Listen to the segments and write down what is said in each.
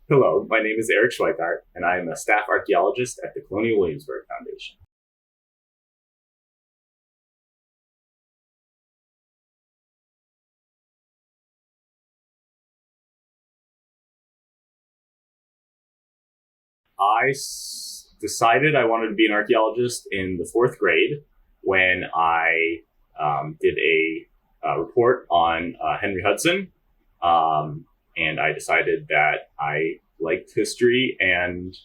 Hello, my name is Eric Schweickart, and I am a staff archaeologist at the Colonial Williamsburg Foundation. Decided I wanted to be an archaeologist in the fourth grade when I did a report on Henry Hudson, and I decided that I liked history and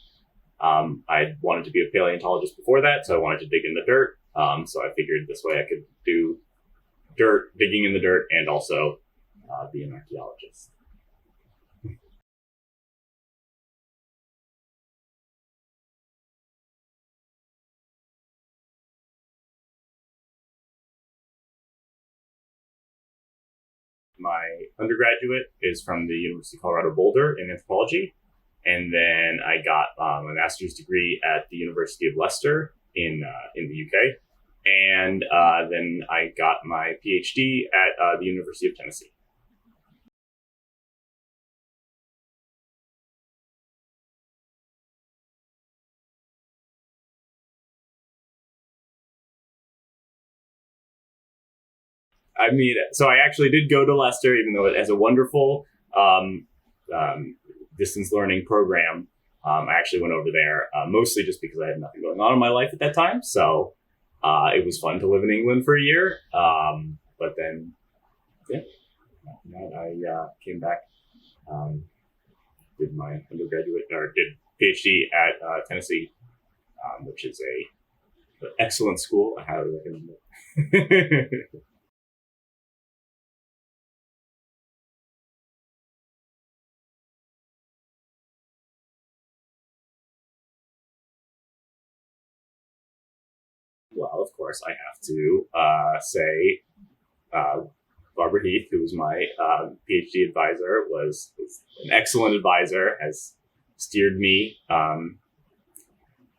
I wanted to be a paleontologist before that, so I wanted to dig in the dirt. So I figured this way I could do digging in the dirt, and also be an archaeologist. My undergraduate is from the University of Colorado Boulder in anthropology, and then I got a master's degree at the University of Leicester in the UK, and then I got my PhD at the University of Tennessee. I mean, so I actually did go to Leicester, even though it has a wonderful um, distance learning program. I actually went over there mostly just because I had nothing going on in my life at that time. So it was fun to live in England for a year. But then, yeah, I came back, did my undergraduate or did PhD at Tennessee, which is an excellent school. I highly recommend it. Well, of course, I have to say uh, Barbara Heath, who was my PhD advisor, was an excellent advisor, has steered me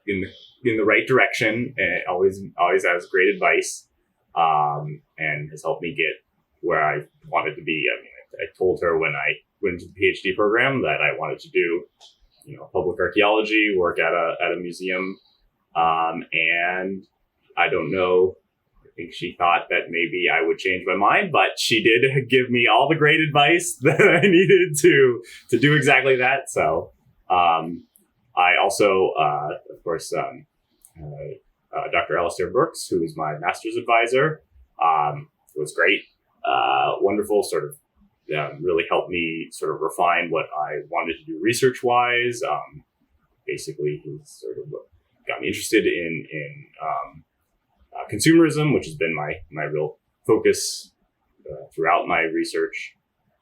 in the right direction, and always has great advice, and has helped me get where I wanted to be. I mean, I told her when I went into the PhD program that I wanted to do, public archaeology, work at a museum, and I don't know. I think she thought that maybe I would change my mind, but she did give me all the great advice that I needed to do exactly that. So I also, of course, Dr. Alistair Brooks, who was my master's advisor, was great, wonderful, sort of really helped me sort of refine what I wanted to do research wise. Basically, he's sort of what got me interested in consumerism, which has been my real focus throughout my research.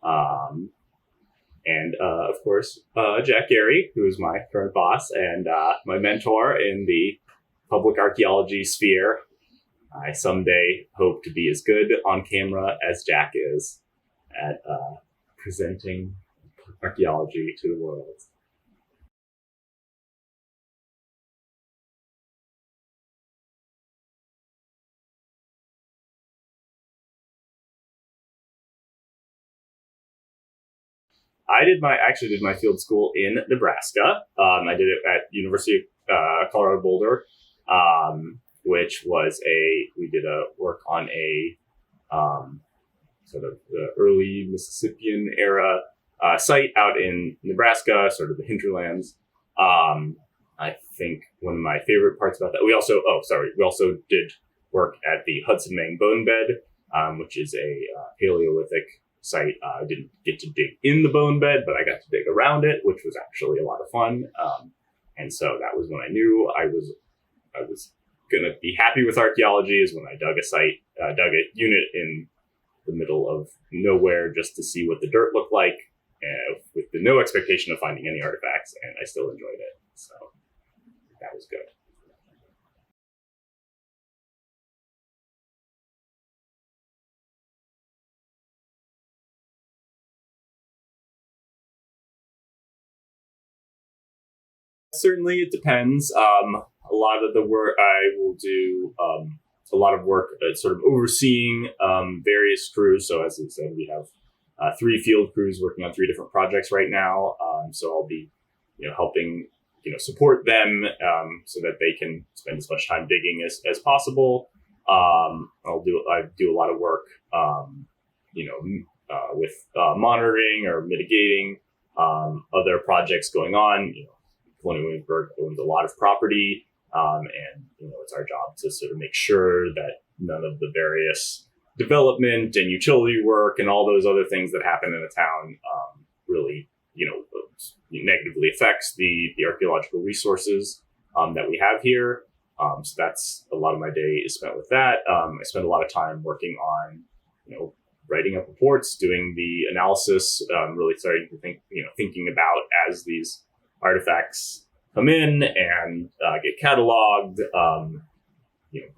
And of course, Jack Gary, who is my current boss and my mentor in the public archaeology sphere. I someday hope to be as good on camera as Jack is at presenting archaeology to the world. I actually did my field school in Nebraska. I did it at University of Colorado Boulder, which was we did a work on a sort of the early Mississippian era site out in Nebraska, sort of the hinterlands. I think one of my favorite parts about that, we also did work at the Hudson Mang bone bed, which is a Paleolithic site. I didn't get to dig in the bone bed, but I got to dig around it, which was actually a lot of fun. And so that was when I knew I was going to be happy with archaeology, is when I dug a unit in the middle of nowhere just to see what the dirt looked like, with no expectation of finding any artifacts, and I still enjoyed it. So that was good. Certainly, it depends. A lot of the work I will do, a lot of work sort of overseeing various crews. So as I said, we have 3 field crews working on 3 different projects right now. So I'll be, helping, support them so that they can spend as much time digging as possible. I do a lot of work, with monitoring or mitigating other projects going on. Colonial Williamsburg owns a lot of property, and it's our job to sort of make sure that none of the various development and utility work and all those other things that happen in a town really, negatively affects the archaeological resources that we have here. So that's a lot of my day is spent with that. I spend a lot of time working on, writing up reports, doing the analysis, really starting to thinking about as these artifacts come in and get cataloged,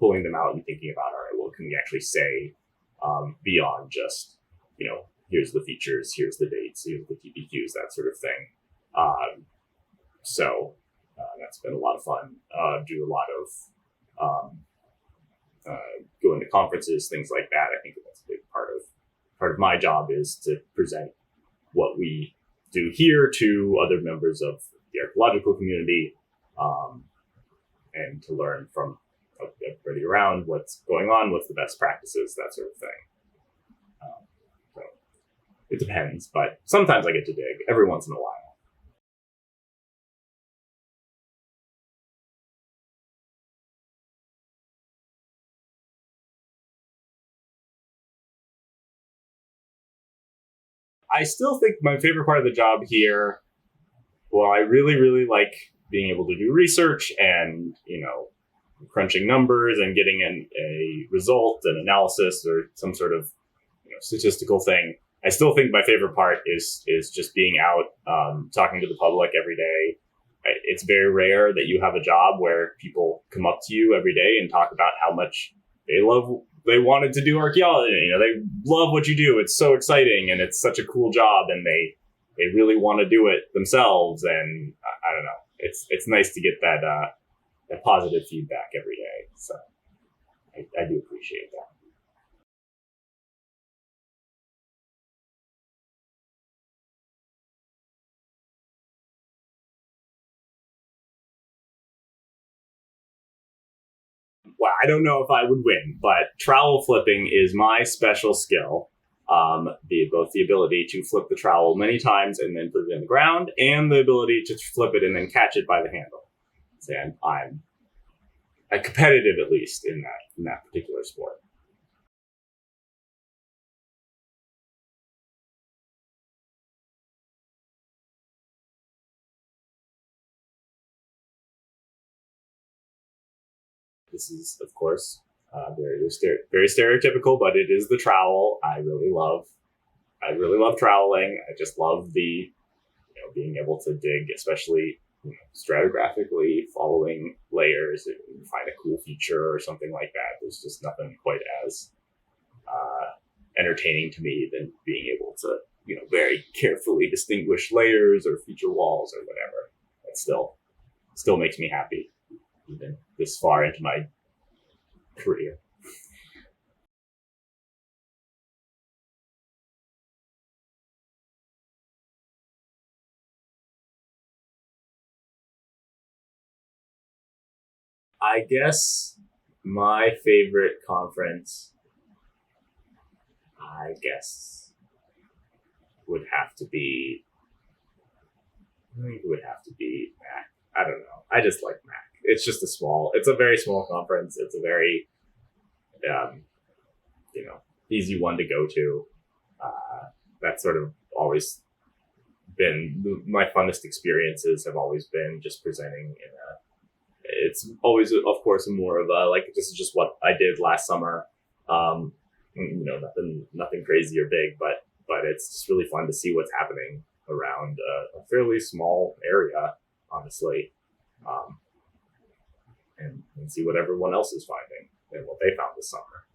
pulling them out and thinking about, all right, what can we actually say beyond just, here's the features, here's the dates, here's the TPQs, that sort of thing. So that's been a lot of fun. Do a lot of going to conferences, things like that. I think that's a big part of my job is to present what we do here to other members of the archaeological community, and to learn from everybody around what's going on, what's the best practices, that sort of thing. So it depends, but sometimes I get to dig every once in a while. I still think my favorite part of the job here, well, I really, really like being able to do research and, crunching numbers and getting a result, an analysis, or some sort of statistical thing. I still think my favorite part is just being out, talking to the public every day. It's very rare that you have a job where people come up to you every day and talk about how much they wanted to do archaeology. They love what you do. It's so exciting and it's such a cool job, and they really want to do it themselves. And I don't know. It's nice to get that positive feedback every day. So I do appreciate that. Well, I don't know if I would win, but trowel flipping is my special skill. Both the ability to flip the trowel many times and then put it in the ground, and the ability to flip it and then catch it by the handle. And I'm competitive, at least in that particular sport. This is, of course, very stereotypical, but it is the trowel. I really love troweling. I just love the being able to dig, especially stratigraphically, following layers, and find a cool feature or something like that. There's just nothing quite as entertaining to me than being able to very carefully distinguish layers or feature walls or whatever. It still makes me happy, even this far into my career. I guess my favorite conference, I guess, would have to be. I think it would have to be Mac. I don't know. I just like Mac. It's a very small conference. It's a very, um, easy one to go to. That's sort of always been my funnest experiences have always been just presenting in a. It's always, of course, more of a this is just what I did last summer. Nothing crazy or big, but it's just really fun to see what's happening around a fairly small area, honestly, and see what everyone else is finding and what they found this summer.